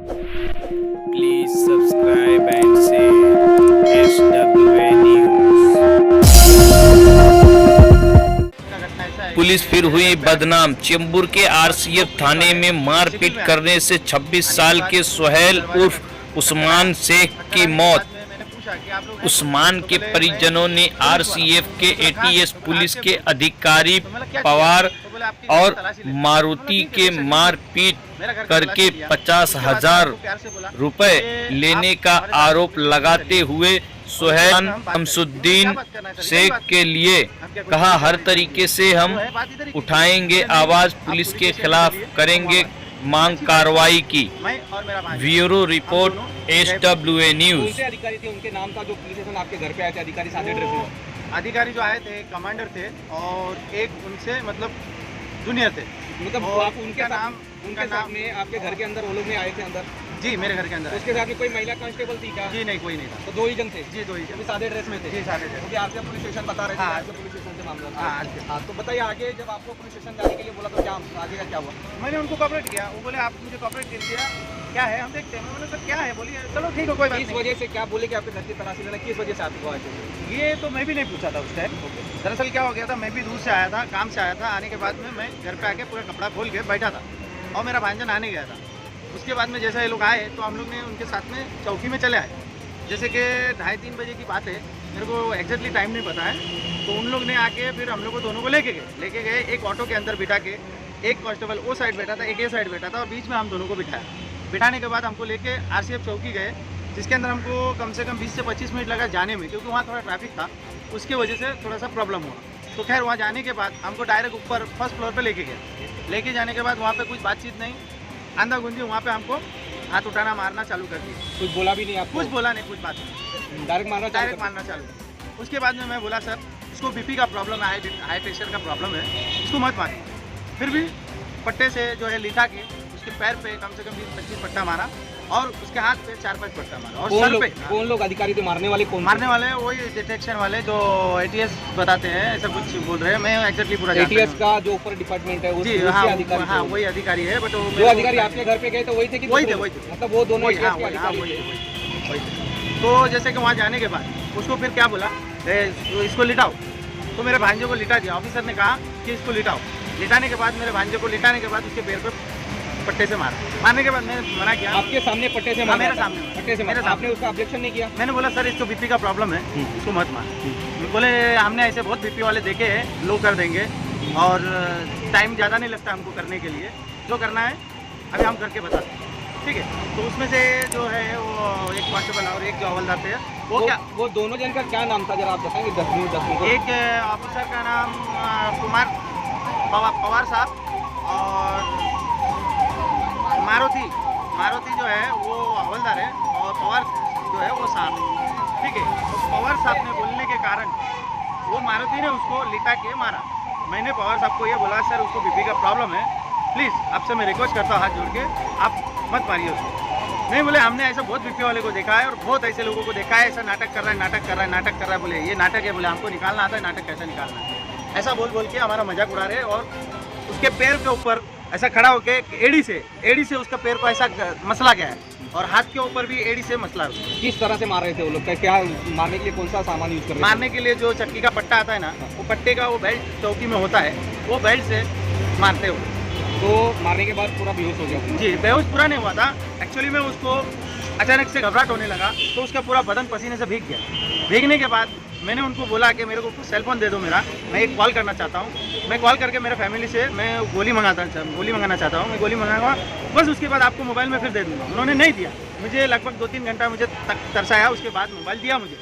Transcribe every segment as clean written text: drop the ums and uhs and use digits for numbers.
Please subscribe and share SWA News। Police फिर हुई बदनाम। चेंबूर के आरसीएफ थाने में मारपीट करने से 26 साल के सुहेल उर्फ उस्मान शेख की मौत। उस्मान के परिजनों ने आरसीएफ के एटीएस पुलिस के अधिकारी पवार और मारुति के मारपीट करके 50,000 रुपए लेने का आरोप लगाते हुए सुहेल शमसुद्दीन शेख के लिए कहा, हर तरीके से हम उठाएंगे आवाज, पुलिस के खिलाफ करेंगे मांग कार्रवाई की। Bureau report SWA news. अधिकारी थे, उनके नाम था जो पुलिस स्टेशन आपके घर पे आए थे अधिकारी, साथ एड्रेस में अधिकारी जो आए थे कमांडर थे और एक उनसे मतलब जूनियर थे। मतलब आप उनके नाम में आपके घर के अंदर वो लोग में आए थे अंदर? जी, मेरे घर के अंदर। उसके साथ में कोई महिला कांस्टेबल थी क्या? जी नहीं, कोई नहीं था। तो दो ही जन थे? जी, दो ही जन। सादे ड्रेस में थे? जी, सादे ड्रेस। क्योंकि आपसे पुलिस स्टेशन बता रहे थे। हाँ, पुलिस स्टेशन से मामला। हाँ, तो बताइए आगे जब आपको पुलिस स्टेशन जाने के लिए बोला तो क्या आगे का क्या हुआ? मैंने उनको कॉपरेट किया। वो बोले आप मुझे कॉपरेट कर दिया, क्या है हम देखते हैं। मैंने बोला सर क्या है, बोलिए। चलो ठीक है, कोई बात इस नहीं। वजह से क्या बोले कि आपके घर की तलाशी लेना, किस वजह से आपको आए थे? ये तो मैं भी नहीं पूछा था उस टाइम। दरअसल क्या हो गया था, मैं भी दूर से आया था, काम से आया था। आने के बाद में मैं घर पे आके पूरा कपड़ा खोल के बैठा था और मेरा भांजा नहाने गया था। उसके बाद में जैसे ये लोग आए तो हम लोग ने उनके साथ में चौकी में चले आए। जैसे कि 2:30-3 बजे की बात है, मेरे को एग्जैक्टली टाइम नहीं पता है। तो उन लोग ने आके फिर हम लोग को दोनों को लेके गए एक ऑटो के अंदर बिठा के। एक कांस्टेबल वो साइड बैठा था, एक ये साइड बैठा था और बीच में हम दोनों को बिठाया। बिठाने के बाद हमको लेके आरसीएफ चौकी गए, जिसके अंदर हमको कम से कम 20 से 25 मिनट लगा जाने में, क्योंकि वहाँ थोड़ा ट्रैफिक था। उसकी वजह से थोड़ा सा प्रॉब्लम हुआ। तो खैर वहाँ जाने के बाद हमको डायरेक्ट ऊपर फर्स्ट फ्लोर पे लेके गए। लेके जाने के बाद वहाँ पे कुछ बातचीत नहीं, अंधाधुंधी वहाँ पे हमको हाथ उठाना मारना चालू कर दिया। कुछ बोला भी नहीं आपको? कुछ बोला नहीं, कुछ बात नहीं, डायरेक्ट मारना चालू। उसके बाद में मैं बोला सर इसको बीपी का प्रॉब्लम है, हाई प्रेशर का प्रॉब्लम है, इसको मत मारिए। फिर भी पट्टे से जो है लिटा के उसके पैर पे कम से कम 20-25 पट्टा मारा और उसके हाथ पे 4-5 पट्टा मारा और सर पे। कौन लोग अधिकारी थे मारने वाले? कौन मारने वाले? वही डिटेक्शन वाले जो एटीएस बताते हैं, ऐसा कुछ बोल रहे हैं। मैं एक्जेक्टली पूरा एटीएस का जो ऊपर डिपार्टमेंट है? जी हाँ, वही अधिकारी है। बट जो अधिकारी आपके घर पे गए थे वही थे कि वही थे? मतलब वो दोनों वही थे। तो जैसे कि वहाँ जाने के बाद उसको फिर क्या बोला, इसको लिटाओ। तो मेरे भांजे को लिटा दिया। ऑफिसर ने कहा कि इसको लिटाओ। लिटाने के बाद मेरे भांजे को लिटाने के बाद उसके पैर पर पट्टे से मारा। मारने के बाद मैंने मना किया। आपके सामने पट्टे से मारा? मेरे सामने पट्टे से मारा। आपने उसका ऑब्जेक्शन नहीं किया? मैंने बोला सर इसको बीपी का प्रॉब्लम है, इसको मत मार। बोले हमने ऐसे बहुत बीपी वाले देखे हैं, लो कर देंगे और टाइम ज़्यादा नहीं लगता हमको करने के लिए, जो करना है अभी हम करके बताते हैं, ठीक है। तो उसमें से जो है वो एक कांस्टेबल और एक जो हवलदार थे, वो दोनों जन का क्या नाम था जरा आप बताएंगे? 10 मिनट। एक ऑफिसर का नाम कुमार पवार साहब और मारुति जो है वो हवलदार है और पवार जो है वो साहब है, ठीक है। तो पवार साहब ने बोलने के कारण वो मारुति ने उसको लिटा के मारा। मैंने पवार साहब को ये बोला सर उसको बीपी का प्रॉब्लम है, प्लीज़ आपसे मैं रिक्वेस्ट करता हूँ हाथ जोड़ के, आप मत मारिए उसको। नहीं बोले हमने ऐसा बहुत बीपी वाले को देखा है और बहुत ऐसे लोगों को देखा है, ऐसा नाटक कर रहा है। बोले ये नाटक है, बोले हमको निकालना आता है, नाटक कैसे निकालना है। ऐसा बोल के हमारा मजाक उड़ा रहे और उसके पैर के ऊपर ऐसा खड़ा होके एड़ी से उसका पैर को ऐसा मसला गया है और हाथ के ऊपर भी एड़ी से मसला। किस तरह से मार रहे थे वो लोग? क्या मारने के लिए कौन सा सामान यूज कर रहे थे? मारने के लिए जो चक्की का पट्टा आता है ना, वो पट्टे का वो बेल्ट चौकी में होता है, वो बेल्ट से मारते हो। तो मारने के बाद पूरा बेहोश हो गया? जी, बेहोश पूरा नहीं हुआ था। एक्चुअली में उसको अचानक से घबराहट होने लगा तो उसका पूरा बदन पसीने से भीग गया। भीगने के बाद मैंने उनको बोला कि मेरे को सेल फोन दे दो मेरा, मैं एक कॉल करना चाहता हूँ। मैं कॉल करके मेरे फैमिली से मैं गोली मंगाना चाहता हूँ, मैं गोली मंगाऊंगा, बस उसके बाद आपको मोबाइल में फिर दे दूँगा। उन्होंने नहीं दिया मुझे, लगभग 2-3 घंटा मुझे तरसाया, उसके बाद मोबाइल दिया मुझे।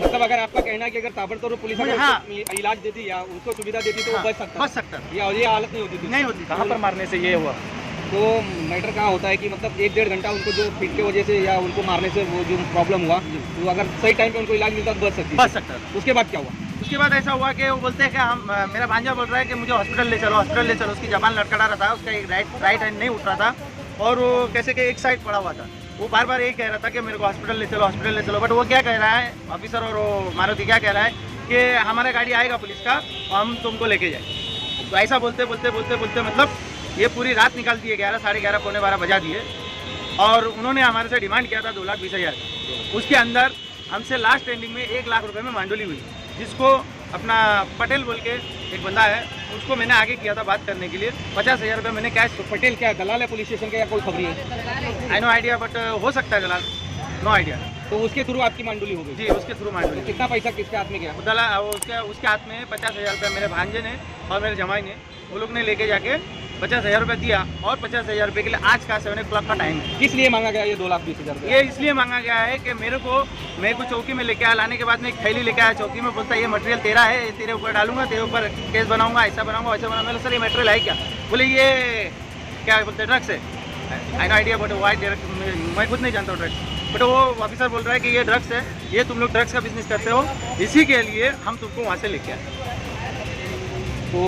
मतलब अगर आपका कहना है कि अगर ताबड़तोड़ पुलिस हाँ इलाज देती या उनको सुविधा देती तो वो बच सकता या ये हालत नहीं होती? नहीं होती। कहाँ पर मारने से ये हुआ? तो मैटर कहाँ होता है कि मतलब 1-1.5 घंटा उनको जो फिट की वजह से या उनको मारने से वो जो प्रॉब्लम हुआ, तो अगर सही टाइम पे उनको इलाज मिलता तो बच सकता। उसके बाद क्या हुआ? उसके बाद ऐसा हुआ कि वो बोलते हैं कि हम, मेरा भांजा बोल रहा है कि मुझे हॉस्पिटल ले चलो। उसकी जबान लड़खड़ा रहा था, उसका एक राइट हैंड नहीं उठ रहा था और वो कैसे कि एक साइड पड़ा हुआ था। वो बार बार यही कह रहा था कि मेरे को हॉस्पिटल ले चलो। बट वो क्या कह रहा है ऑफिसर और वो मारुति क्या कह रहा है कि हमारा गाड़ी आएगा पुलिस का और हम तुमको लेके जाएंगे। तो ऐसा बोलते मतलब ये पूरी रात निकाल दिए, 11, साढ़े 11, पौने 12 बजा दिए। और उन्होंने हमारे से डिमांड किया था 2,20,000 का। उसके अंदर हमसे लास्ट एंडिंग में 1 लाख रुपए में मांडोली हुई, जिसको अपना पटेल बोल के एक बंदा है, उसको मैंने आगे किया था बात करने के लिए। 50,000 रुपये मैंने कैश। तो पटेल क्या दलाल है पुलिस स्टेशन का या कोई खबरी है? आई नो आइडिया, बट हो सकता है दलाल, नो आइडिया। तो उसके थ्रू आपकी मांडुली हो गई? जी, उसके थ्रू मांडोली। तो कितना पैसा किसके हाथ में गया? दलाल उसके हाथ में 50,000 रुपये मेरे भांजे ने और मेरे जमाई ने, वो लोग ने लेके जाके 50,000 रुपये दिया। और 50,000 रुपये के लिए आज का 7 o'clock का टाइम है। किस लिए मांगा गया ये 2,20,000 रुपये? ये इसलिए मांगा गया है कि मेरे को चौकी में लेके आया, लाने के बाद में एक थैली लेके आया चौकी में, बोलता है ये मटेरियल तेरा है, ये तेरे ऊपर डालूंगा, तेरे ऊपर केस बनाऊंगा, ऐसा बनाऊंगा, वैसा बनाऊंगा। मैंने सर ये मटेरियल है क्या? बोले ये क्या बोलते हैं, ड्रग्स है। I know idea, but white मैं खुद नहीं जानता हूँ ड्रग्स, बट वो ऑफिसर बोल रहा है कि ये ड्रग्स है, ये तुम लोग ड्रग्स का बिजनेस करते हो, इसी के लिए हम तुमको वहाँ से लेके आए। तो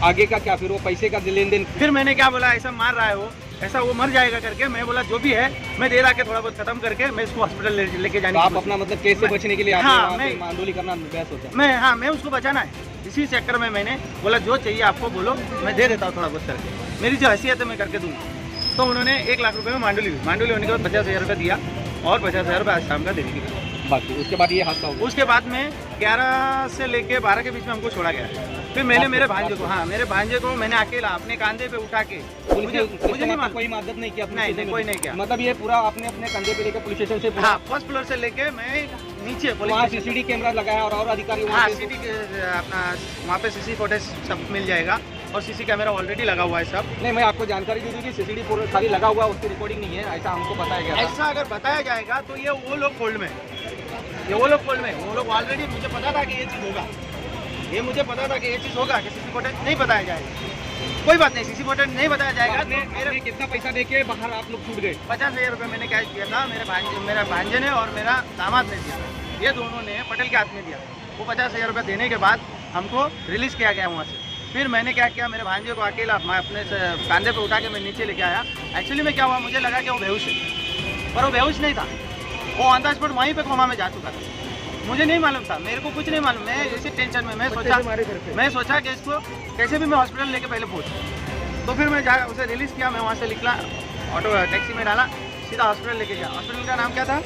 आगे का क्या फिर? वो पैसे का लेन देन? फिर मैंने क्या बोला, ऐसा मार रहा है वो, ऐसा वो मर जाएगा करके मैं बोला जो भी है मैं दे रहा के थोड़ा बहुत खत्म करके मैं इसको हॉस्पिटल लेके जाने तो आप की अपना मतलब केस से बचने के लिए हाँ, आपने वहाँ पे मांडोली करना बेहद सोचा? मैं उसको बचाना है, इसी चक्कर में मैंने बोला जो चाहिए आपको बोलो, मैं दे देता हूँ थोड़ा बहुत करके, मेरी जो हैसियत है मैं करके दूँगा। तो उन्होंने 1 लाख रुपये में मांडोली होने के बाद 50,000 रुपये दिया और 50,000 रुपये आज शाम का देने की बाकी। उसके बाद ये हादसा हुआ? उसके बाद में 11 से लेके 12 के बीच में हमको छोड़ा गया। फिर मैंने मेरे भांजे को, हाँ मेरे भांजे को मैंने अकेला अपने कांधे पे उठा के, मुझे नहीं मालूम, कोई मदद नहीं किया? नहीं कोई नहीं किया। मतलब ये पूरा आपने अपने कंधे पे लेके पुलिस स्टेशन से? हाँ, फर्स्ट फ्लोर से लेके मैं नीचे वहाँ सीसीटीवी कैमरा लगाया और अधिकारी? हाँ, अपना वहाँ पे सीसी फुटेज सब मिल जाएगा और सीसी कैमरा ऑलरेडी लगा हुआ है सब। नहीं, मैं आपको जानकारी दी थी कि सीसीटीवी खाली लगा हुआ है, उसकी रिकॉर्डिंग नहीं है, ऐसा हमको बताया गया। ऐसा अगर बताया जाएगा तो ये वो लोग फोल्ड में, वो लोग ऑलरेडी, मुझे पता था कि ये चीज़ होगा, ये मुझे पता था कि ये चीज़ होगा कि सीसी फुटेज नहीं बताया जाएगा। कोई बात नहीं, सीसी फुटेज नहीं बताया जाएगा। मेरे कितना पैसा देके बाहर आप लोग छूट गए? 50,000 रुपये मैंने कैश दिया था, मेरा भांजे ने और मेरा दामाद ने दिया, ये दोनों ने पटेल के हाथ में दिया। वो 50,000 रुपये देने के बाद हमको रिलीज़ किया गया वहाँ से। फिर मैंने क्या किया, मेरे भांजे को अकेला मैं अपने कंधे पे उठा के मैं नीचे लेके आया। एक्चुअली में क्या हुआ, मुझे लगा कि वो बेहोश है, पर वो बेहोश नहीं था, वो ऑन द स्पॉट वहीं पे कोमा में जा चुका था। मुझे नहीं मालूम था, मेरे को कुछ नहीं मालूम, मैं इसी टेंशन में मैं सोचा कि इसको कैसे भी मैं हॉस्पिटल लेके पहले पहुँचूँ। तो फिर मैं उसे रिलीज़ किया, मैं वहाँ से निकला, ऑटो टैक्सी में डाला, सीधा हॉस्पिटल लेके गया। हॉस्पिटल का नाम क्या था?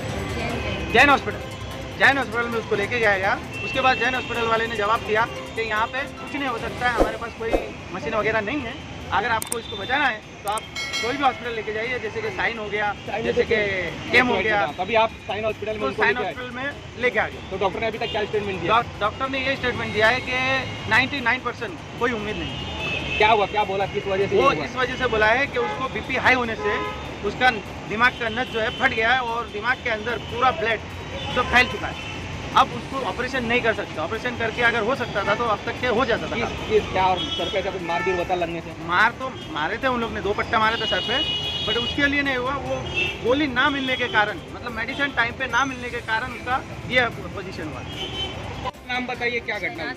जैन हॉस्पिटल। जैन हॉस्पिटल में उसको लेके गया। उसके बाद जैन हॉस्पिटल वाले ने जवाब दिया कि यहाँ पे कुछ नहीं हो सकता है, हमारे पास कोई मशीन वगैरह नहीं है, अगर आपको इसको बचाना है तो आप कोई भी हॉस्पिटल लेके जाइए, जैसे कि साइन हो गया, जैसे कि केम हो गया। अभी आप साइन हॉस्पिटल में लेके आ गए। तो डॉक्टर ने अभी तक क्या स्टेटमेंट दिया? डॉक्टर ने ये स्टेटमेंट दिया है कि 99% कोई उम्मीद नहीं। क्या हुआ, क्या बोला, किस वजह से? वो इस वजह से बोला है कि उसको बीपी हाई होने से उसका दिमाग का नस जो है फट गया है और दिमाग के अंदर पूरा ब्लड तो फैल चुका है। अब उसको ऑपरेशन नहीं कर सकता, ऑपरेशन करके अगर हो सकता था तो अब तक के हो जाता था। क्या और सर पे कुछ मार भी बता लगने से? मार तो मारे थे उन लोग ने, 2 पट्टा मारे थे सर पे, बट उसके लिए नहीं हुआ, वो गोली ना मिलने के कारण, मतलब मेडिसिन टाइम पे ना मिलने के कारण उसका ये पोजीशन हुआ। नाम बताइए, क्या घटना हुई?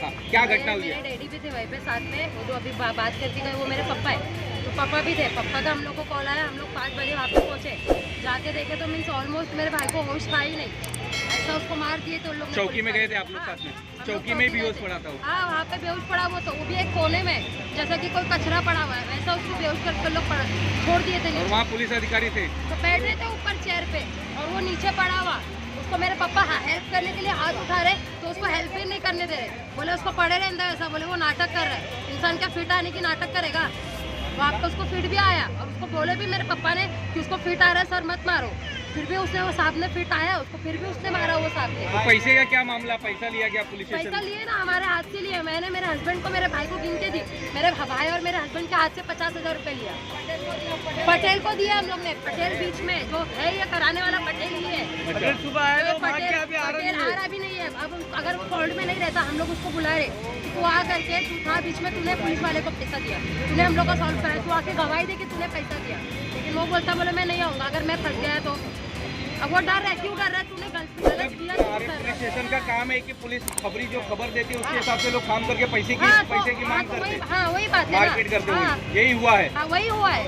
हाँ, क्या घटना हुई है? मेरे डैडी भी थे वहीं पे साथ में, वो जो अभी बात करके गए वो मेरे पापा है, तो पापा भी थे। पापा का हम लोग को कॉल आया, हम लोग 5 बजे वहाँ पे पहुँचे, जाके देखे तो मीन्स ऑलमोस्ट मेरे भाई को होश था ही नहीं, ऐसा उसको मार दिए। तो लोग चौकी में गए थे आप लोग साथ में? चौकी में बेहोश पड़ा था? हाँ, वहाँ पे बेहोश पड़ा वो, तो वो भी एक कोने में, जैसा कि कोई कचरा पड़ा हुआ है वैसा उसको बेहोश करके लोग छोड़ दिए थे। और वहाँ पुलिस अधिकारी थे तो बैठे थे ऊपर चेयर पे और वो नीचे पड़ा हुआ, उसको मेरे पापा हेल्प करने के लिए हाथ उठा रहे तो उसको हेल्प ही नहीं करने दे रहे, बोले उसको पड़े रहे अंदर, ऐसा बोले वो नाटक कर रहा है। इंसान क्या फिट आने की नाटक करेगा? वहाँ पे उसको फिट भी आया और उसको बोले भी मेरे पापा ने कि उसको फिट आ रहा है सर मत मारो, फिर भी उसने, वो साहब ने फिट आया उसको, फिर भी उसने मारा वो साहब ने। तो पैसे का क्या मामला, पैसा लिया गया पुलिस स्टेशन? पैसा लिए ना, हमारे हाथ से लिए। मैंने मेरे हस्बैंड को, मेरे भाई को गिन के दी, मेरे भाई और मेरे हस्बैंड के हाथ से 50,000 रुपये लिया। पटेल को दिया हम लोग ने, पटेल बीच में जो है ये कराने वाला पटेल ही है। पटेल सुबह आया तो पटेल आ रहा भी नहीं है। अब अगर वो फॉल्ट में नहीं रहता, हम लोग उसको बुला रहे, तू आ करके, तू था बीच में, तूने पुलिस वाले को पैसा दिया, तूने हम लोग का सॉल्व कराया, तू आके गवाही दे कि तूने पैसा दिया, लेकिन वो बोलता बोले मैं नहीं आऊँगा अगर मैं फंस गया तो। अब वो डर है, क्यों डर रहा है? तूने गलत किया। पुलिस स्टेशन का काम है कि पुलिस खबरी जो खबर देती है उसके हिसाब से लोग काम करके पैसे की मांग करते हैं। हाँ, वही बात है, मारपीट करते हुए यही हुआ है। हाँ, वही हुआ है।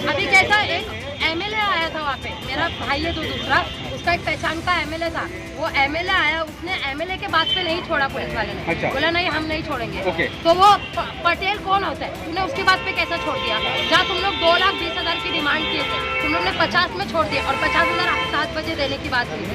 अभी कैसा एक एमएलए आया था वहाँ पे, मेरा भाई है जो दूसरा, उसका एक पहचान का एमएलए था, वो एमएलए आया, उसने एमएलए के बात पे नहीं छोड़ा पुलिस वाले ने। अच्छा। बोला नहीं हम नहीं छोड़ेंगे। ओके। तो वो पटेल कौन होता है? तूने उसकी बात पे कैसा छोड़ दिया? जहाँ तुम लोग 2,20,000 की डिमांड किए थे, तुम लोग ने 50 में छोड़ दिया और 50,000 7 बजे देने की बात हुई।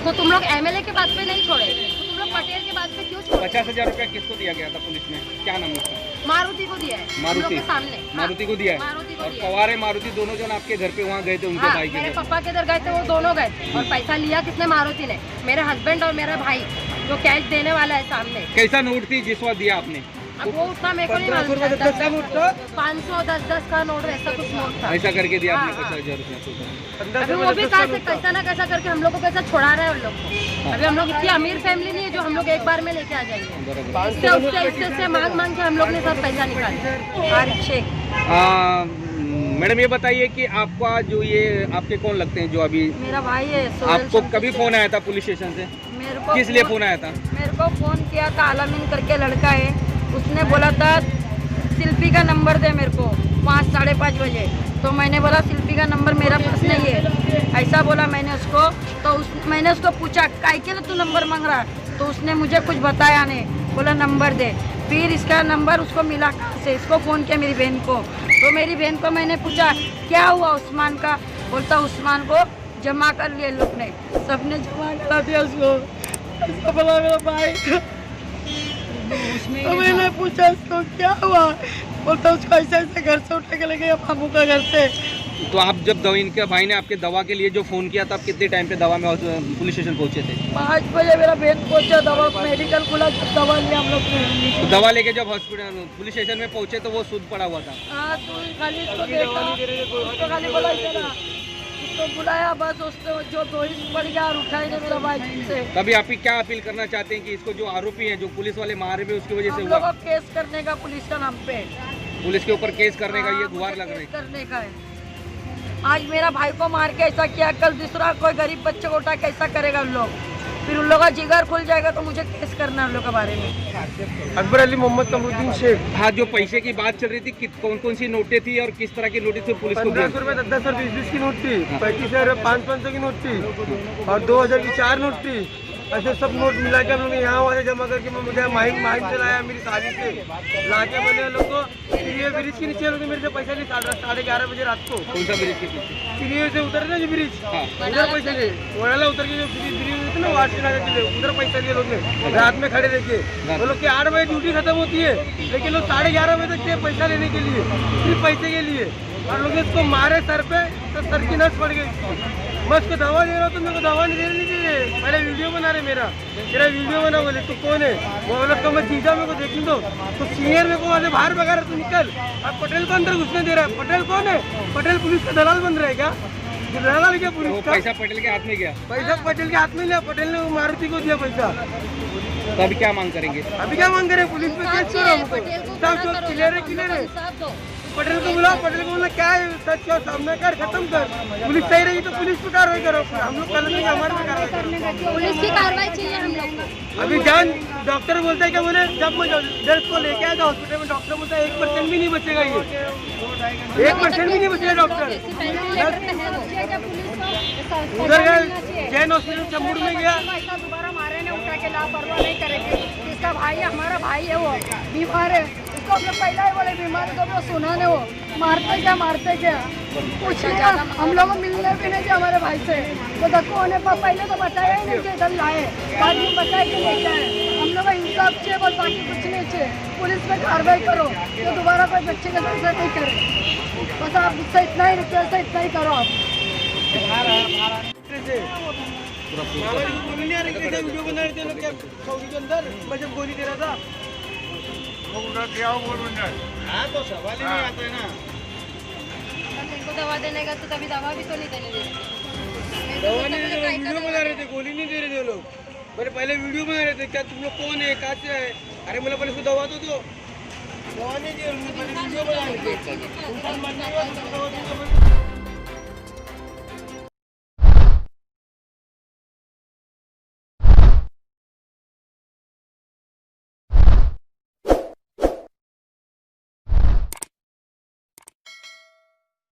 तो तुम लोग एमएलए के बात पे नहीं छोड़े, तो तुम लोग पटेल के बात पे क्यों छोड़े? 50,000 रुपया किसको दिया गया था पुलिस में? क्या नाम है उसका? मारुति को दिया है, हम लोग मारुति के सामने। मारुति को दिया है। मारुति को और दिया है। पवार है मारुति दोनों जन आपके घर पे वहाँ गए थे उनके हाँ, भाई के मेरे घर। पापा के इधर गए थे, वो दोनों गए थे। और पैसा लिया किसने? मारुति ने। मेरे हस्बैंड और मेरा भाई जो कैश देने वाला है सामने। कैसा नोट थी जिस वक्त दिया आपने? अब वो उतना मेरे को नहीं मालूम था। 500 10 का नोट, ऐसा कुछ नोट था। ऐसा करके दिया आपने हाँ, 50,000 रुपया? अभी वो भी कहा से कैसा ना कैसा करके हम लोग को कैसा छुड़ा रहे हैं उन लोग को। अभी हम लोग इतनी अमीर फैमिली नहीं है जो हम लोग एक बार में लेके आ जाएंगे। बराबर। इससे उससे मांग के हम लोग ने सब पैसा निकाला। आरिफ शेख। मैडम ये बताइए कि आपका जो ये आपके कौन लगते हैं जो अभी मेरा भाई है। आपको कभी फोन आया था पुलिस स्टेशन से? मेरे को किस लिए फोन आया था? मेरे को फोन किया था, आलमीन करके लड़का है, उसने बोला था शिल्पी का नंबर दे मेरे को 5 साढ़े 5 बजे। तो मैंने बोला शिल्पी का नंबर मेरा पास नहीं है, ऐसा बोला मैंने उसको। तो मैंने उसको पूछा काहे के लिए तू नंबर मांग रहा है? तो उसने मुझे कुछ बताया नहीं, बोला नंबर दे। फिर इसका नंबर उसको मिला कहाँ से? इसको फ़ोन किया मेरी बहन को। तो मेरी बहन को मैंने पूछा क्या हुआ उस्मान का? बोलता उस्मान को जमा कर लिए लोग ने, सबने जमा करा दिया उसको। ऐसा बोला मेरा भाई। तो मैंने पूछा उसको क्या हुआ? बोलता उसको ऐसे ऐसे घर से उठा के लगे मामू का घर से। तो आप जब इनके भाई ने आपके दवा के लिए जो फोन किया था, आप कितने टाइम पे दवा में पुलिस स्टेशन पहुंचे थे? 5 बजे मेरा बहन पहुंचा, दवा मेडिकल खुला, जब दवा लिया हम लोग ने। तो दवा लेके जब हॉस्पिटल पुलिस स्टेशन में पहुंचे तो वो सूद पड़ा हुआ था। हाँ, तो खाली इसको देखा, उसको खाली बोला इतना, उसको बुलाया, बस उसको जो दोष पड़ गया और उठाई ने मेरा भाई से। तभी आप ही क्या अपील करना चाहते हैं कि इसको जो आरोपी है जो पुलिस वाले मारे हुए उसकी वजह से हम हुआ, लोगों को केस करने का पुलिस का नाम पे, पुलिस के ऊपर केस करने का ये हाँ, गुहार मुझे लग रही केस करने का है। आज मेरा भाई को मार के ऐसा किया, कल दूसरा कोई गरीब बच्चे को उठा के ऐसा करेगा उन लोग, फिर उन लोगों का जिगर खुल जाएगा तो मुझे केस करना है उन लोग के बारे में। अकबर अली मोहम्मद कमरुद्दीन शेख। हाँ, जो पैसे की बात चल रही थी कौन कौन सी नोटें थी और किस तरह की नोटें थी पुलिस को? 1500 रुपये 10 और 20 की नोट थी, 35,000 500 की नोट थी और 2000 की 4 नोट थी। ऐसे सब नोट मिला के हम लोग यहाँ वाले जमा करके मुझे माइक से लाया मेरी शादी से ला के मैंने लोग को ये ब्रिज के नीचे लोग मेरे से पैसा लिए 11:30 बजे रात को। कौन सा ब्रिज के पीछे? सीढ़ी से उतर ना जो ब्रिज, हाँ। उधर पैसा लिए वड़ाला उतर के जो ब्रिज होते ना वाट के उधर पैसा लिए लोग ने रात में खड़े रह के। वो लोग की 8 बजे ड्यूटी खत्म होती है लेकिन लोग 11:30 बजे तक थे पैसा लेने के लिए, सिर्फ पैसे के लिए। और लोग इसको मारे सर पे तो सर की नस पड़ गई। मैं उसको दवा दे रहा हूँ तो मेरे को दवा नहीं देने दीजिए, पहले वीडियो बना रहे मेरा वीडियो बना। बोले तू कौन है? वो बोला तो मैं जीजा मेरे को देखने दो। तो सीनियर मेरे को वाले बाहर भगा रहा, तू निकल। अब पटेल को अंदर घुसने दे रहा है। पटेल कौन है? पटेल पुलिस का दलाल बन रहा है क्या? दलाल क्या पुलिस का? पैसा पटेल के हाथ में गया? पैसा पटेल के हाथ में लिया, पटेल ने मारुति को दिया पैसा। तो अभी क्या मांग करेंगे? अभी क्या मांग रहे? पुलिस में केस करो, सब क्लियर है। पटेल को बुलाओ, पटेल को बोला क्या है सच का सामना कर, खत्म कर। पुलिस सही रही तो पुलिस पे कार्रवाई करो, हम लोग कर लेंगे हमारे पे कार्रवाई। पुलिस की कार्रवाई चाहिए हम लोग को। अभी जान डॉक्टर बोलता है क्या? बोले जब मैं जज को लेके आया था हॉस्पिटल में, डॉक्टर बोलता है 1% भी नहीं बचेगा, ये 1% भी नहीं बचेगा डॉक्टर। उधर गया जैन हॉस्पिटल चंबूर में गया, दोबारा मारे ने उठा के लापरवाह नहीं करेंगे। इसका भाई है, हमारा भाई है, वो बीमार है, उसको हम लोग पहले ही बोले बीमार है तो वो सुना ने, वो मारते क्या कुछ नहीं। हम लोग को मिलने भी नहीं थे हमारे भाई से, तो धक्को होने पर पहले तो बताया ही नहीं कि इधर लाए, बाद में बताया कि लेके आए। हम लोग का इंसाफ चाहिए बस, बाकी कुछ नहीं चाहिए। पुलिस में कार्रवाई करो तो दोबारा कोई बच्चे के साथ ऐसा नहीं करे, बस आप इससे इतना ही रिक्वेस्ट है, इतना ही करो आप। गोली नहीं आ रही, कैसे वीडियो बना रहे थे लोग क्या सऊदी के अंदर? मैं जब गोली दे रहा था हाँ तो सवाल ही नहीं आता है ना। इनको दवा देने का तो तभी दवा भी तो नहीं देने देते। दवा नहीं दे रहे, वीडियो बना रहे थे, गोली नहीं दे रहे थे लोग। मैंने पहले वीडियो बना रहे थे, क्या तुम लोग कौन है, कहाँ से है? अरे मतलब पहले उसको दवा तो दो, दवा नहीं दी, वीडियो बना रहे थे।